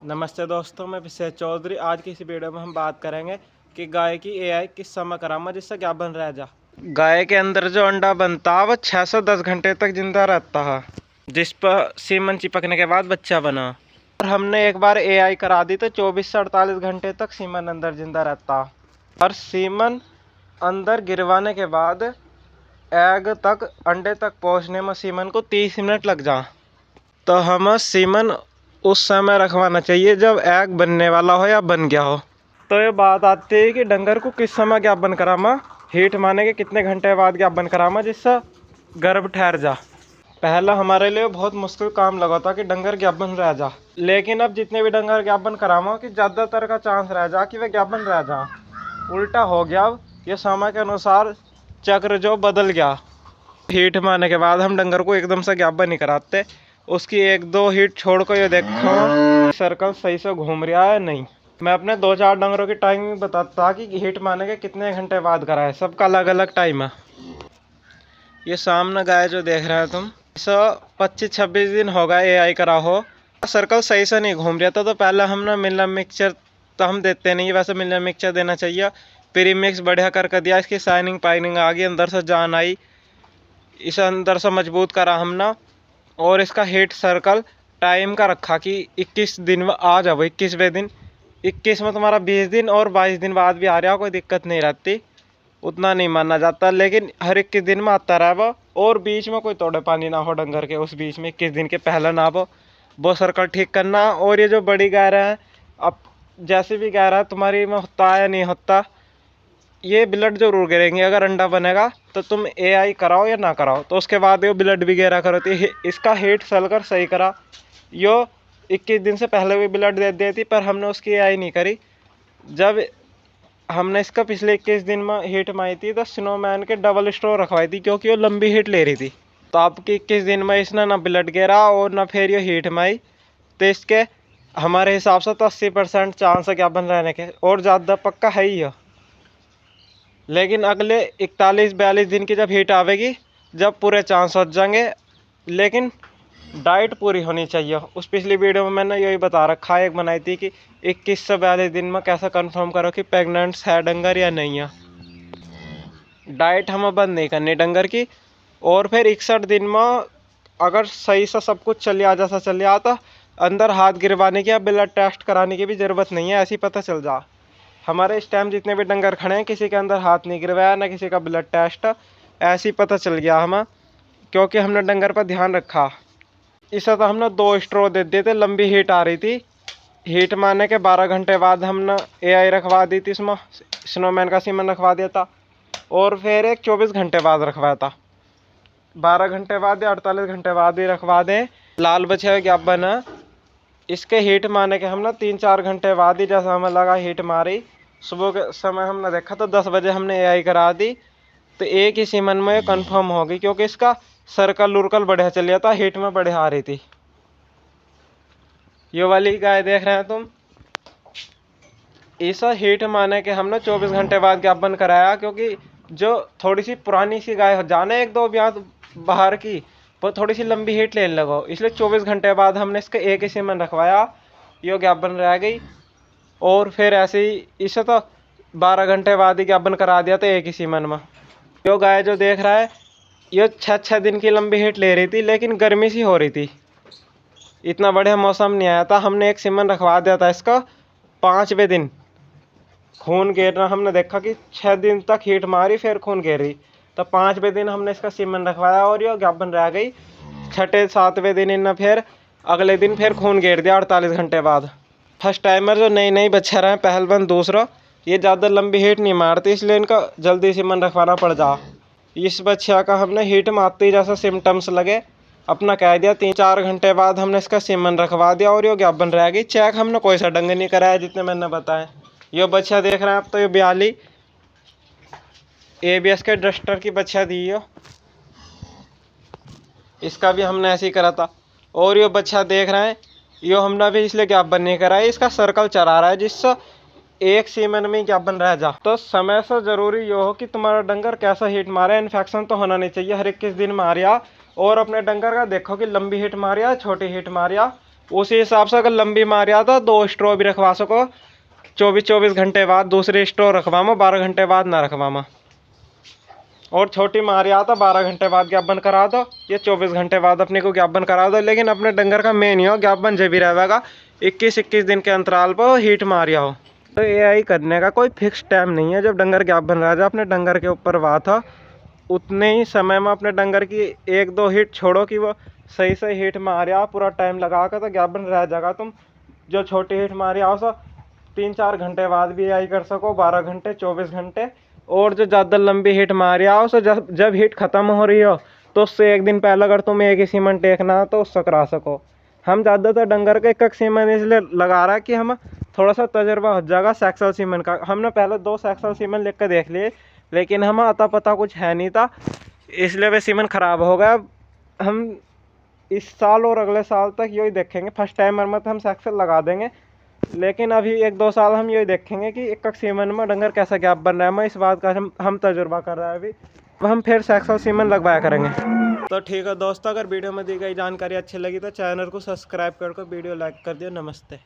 नमस्ते दोस्तों, मैं अभिषेक चौधरी। आज की इस वीडियो में हम बात करेंगे कि गाय की एआई किस समय करामा जिससे क्या बन रह जा। गाय के अंदर जो अंडा बनता है वह 6 से 10 घंटे तक जिंदा रहता है, जिस पर सीमन चिपकने के बाद बच्चा बना। और हमने एक बार एआई करा दी तो 24 से 48 घंटे तक सीमन अंदर जिंदा रहता। और सीमन अंदर गिरवाने के बाद एग तक अंडे तक पहुंचने में सीमन को 30 मिनट लग जा। तो हमें सीमन उस समय रखवाना चाहिए जब एग बनने वाला हो या बन गया हो। तो ये बात आती है कि डंगर को किस समय ज्ञापन करामा, हीट माने के कितने घंटे बाद ज्ञापन करामा जिससे गर्भ ठहर जा। पहला हमारे लिए बहुत मुश्किल काम लगा था कि डंगर ज्ञापन रह जा, लेकिन अब जितने भी डंगर ज्ञापन करामा कि ज़्यादातर का चांस रह जा कि वे ज्ञापन रह जा। उल्टा हो गया, अब ये समय के अनुसार चक्र जो बदल गया। हीट मारने के बाद हम डंगर को एकदम से ज्ञापन नहीं कराते, उसकी 1-2 हीट छोड़ कर ये देखो सर्कल सही से घूम रहा है नहीं। मैं अपने 2-4 डंगरों की टाइमिंग बताता कि हीट मारने के कितने घंटे बाद करा है, सबका अलग अलग टाइम है। ये सामने गाय जो देख रहे हो तुम, 25-26 दिन हो गए एआई करा हो, सर्कल सही से नहीं घूम रहा था। तो पहले हमने मिनरल मिक्सचर तो हम देते नहीं, वैसे मिनरल मिक्सचर देना चाहिए। प्रीमिक्स बढ़िया करके दिया, इसकी शाइनिंग पाइनिंग आ गई, अंदर से जान आई, इसे अंदर से मजबूत करा हमने। और इसका हीट सर्कल टाइम का रखा कि 21 दिन में आ जाओ। 21वें दिन, 21 में तुम्हारा 20 दिन और 22 दिन बाद भी आ रहा हो, कोई दिक्कत नहीं रहती, उतना नहीं माना जाता। लेकिन हर 21 दिन में आता रहा वो, और बीच में कोई तोड़े पानी ना हो डंगर के, उस बीच में 21 दिन के पहले ना वो सर्कल ठीक करना। और ये जो बड़ी गाय है, अब जैसे भी गाय है तुम्हारी में होता है या नहीं होता, ये ब्लड जरूर गिरेंगे। अगर अंडा बनेगा तो तुम एआई कराओ या ना कराओ, तो उसके बाद ये ब्लड भी गिरा करो। तो इसका हीट सलकर सही करा। यो 21 दिन से पहले भी ब्लड दे देती, पर हमने उसकी एआई नहीं करी। जब हमने इसका पिछले 21 दिन में हीट मारी थी तो स्नोमैन के डबल स्ट्रो रखवाई थी, क्योंकि वो लंबी हीट ले रही थी। तो आपके 21 दिन में इसने ना ब्लड गिरा और ना फिर ये हीट मारी, तो इसके हमारे हिसाब से तो 80% चांस है क्या बन रहने के, और ज़्यादा पक्का है ही है। लेकिन अगले 41-42 दिन की जब हीट आवेगी, जब पूरे चांस हो जाएंगे। लेकिन डाइट पूरी होनी चाहिए। उस पिछली वीडियो में मैंने यही बता रखा है, एक बनाई थी कि 21 से 42 दिन में कैसे कंफर्म करो कि प्रेग्नेंट है डंगर या नहीं है। डाइट हमें बंद नहीं करनी डंगर की। और फिर 61 दिन में अगर सही से सब कुछ चल आ जैसा चल आ, तो अंदर हाथ गिरवाने की या ब्लड टेस्ट कराने की भी ज़रूरत नहीं है, ऐसी पता चल जा। हमारे इस टाइम जितने भी डंगर खड़े हैं, किसी के अंदर हाथ नहीं गिरवाया, ना किसी का ब्लड टेस्ट, ऐसे ही पता चल गया हमें, क्योंकि हमने डंगर पर ध्यान रखा। इसे तो हमने 2 स्ट्रो दे दिए थे, लंबी हीट आ रही थी। हीट मारने के 12 घंटे बाद हमने एआई रखवा दी थी, इसमें स्नोमैन का सीमन रखवा दिया था। और फिर एक 24 घंटे बाद रखवाया था। 12 घंटे बाद या 48 घंटे बाद ही रखवा दें। लाल बछिया ज्ञापन है, इसके हीट मारने के हमने 3-4 घंटे बाद ही, जैसा हमें लगा हीट मारी, सुबह के समय हमने देखा तो 10 बजे हमने एआई करा दी। तो एक ही सीमन में कंफर्म हो गई, क्योंकि इसका सर्कल उर्कल बढ़िया चल गया था, हीट में बढ़िया आ रही थी। ये वाली गाय देख रहे हैं तुम, इस हीट मारने के हमने 24 घंटे बाद ज्ञापन कराया, क्योंकि जो थोड़ी सी पुरानी सी गाय हो जाने 1-2 ब्याह बाहर की, वो थोड़ी सी लंबी हीट लेने लगो, इसलिए 24 घंटे बाद हमने इसका एक ही सीमन रखवाया, यो ज्ञापन रह गई। और फिर ऐसे ही इसे तो 12 घंटे बाद ही ज्ञापन करा दिया था एक ही सीमन में। यो गाय जो देख रहा है, ये 6-6 दिन की लंबी हीट ले रही थी, लेकिन गर्मी सी हो रही थी, इतना बढ़िया मौसम नहीं आया था। हमने एक सीमन रखवा दिया था इसका 5वें दिन, खून गिरना हमने देखा कि 6 दिन तक हीट मारी फिर खून गिर रही, तो 5वें दिन हमने इसका सीमन रखवाया और ये ज्ञापन रह गई। 6-7वें दिन इन्हें फिर अगले दिन फिर खून गिर दिया 48 घंटे बाद। फर्स्ट टाइमर जो नई नई बच्चे रहे, पहलवान दूसरा, ये ज़्यादा लंबी हीट नहीं मारती, इसलिए इनका जल्दी सीमन रखवाना पड़ जा। इस बच्चा का हमने हीट मारते ही जैसा सिम्टम्स लगे, अपना कह दिया, 3-4 घंटे बाद हमने इसका सीमन रखवा दिया और ये ज्ञापन रह गई। चेक हमने कोई सा ढंग नहीं कराया, जितने मैंने बताया। ये बच्चा देख रहे हैं आप, तो ये 42 एबीएस के डस्टर की बच्चा दी हो, इसका भी हमने ऐसे ही करा था। और ये बच्चा देख रहे हैं, ये हमने भी इसलिए ज्ञापन नहीं कराया, इसका सर्कल चला रहा है, जिससे एक सीमन में ज्ञापन रह जा। तो समय से जरूरी ये हो कि तुम्हारा डंगर कैसा हीट मारे, इन्फेक्शन तो होना नहीं चाहिए हर 21 दिन मारिया। और अपने डंगर का देखो कि लंबी हीट मारिया छोटी हीट मारिया, उसी हिसाब से अगर लंबी मारिया तो 2 स्ट्रो भी रखवा सको, 24-24 घंटे बाद दूसरी स्ट्रो रखवामो, 12 घंटे बाद ना रखवामा। और छोटी मारिया तो 12 घंटे बाद ज्ञापन करा दो, ये 24 घंटे बाद अपने को ज्ञापन करा दो। लेकिन अपने डंगर का मेन ही हो ज्ञापन जब भी रहेगा 21-21 दिन के अंतराल पर हीट मारिया हो। तो एआई करने का कोई फिक्स टाइम नहीं है। जब डंगर ज्ञापन रह जाए अपने डंगर के ऊपर बात हो, उतने ही समय में अपने डंगर की 1-2 हीट छोड़ो कि वो सही से हीट मारिया पूरा टाइम लगा कर, तो ज्ञापन रह जाएगा। तुम जो छोटी हीट मारिया हो सो 3-4 घंटे बाद भी एआई कर सको, 12 घंटे, 24 घंटे। और जो ज़्यादा लंबी हीट मारिया हो सो जब हीट ख़त्म हो रही हो तो उससे 1 दिन पहले अगर तुम एक ही सीमन टेकना हो तो उससे करा सको। हम ज़्यादातर डंगर का एक सीमन इसलिए लगा रहा है कि हम थोड़ा सा तजुर्बा हो जाएगा सेक्सल सीमन का। हमने पहले 2 सेक्सल सीमन लिख कर देख लिए, लेकिन हमें अता पता कुछ है नहीं था, इसलिए वे सीमन ख़राब हो गया। हम इस साल और अगले साल तक यही देखेंगे, फर्स्ट टाइमर में तो हम सेक्सल लगा देंगे, लेकिन अभी 1-2 साल हम यही देखेंगे कि एक सीमन में डंगर कैसा गैप बन रहा है। मैं इस बात का हम तजुर्बा कर रहे हैं अभी। अब हम फिर सेक्सल सीमन लगवाया करेंगे। तो ठीक है दोस्तों, अगर वीडियो में दी गई जानकारी अच्छी लगी तो चैनल को सब्सक्राइब करके वीडियो लाइक कर दियो। नमस्ते।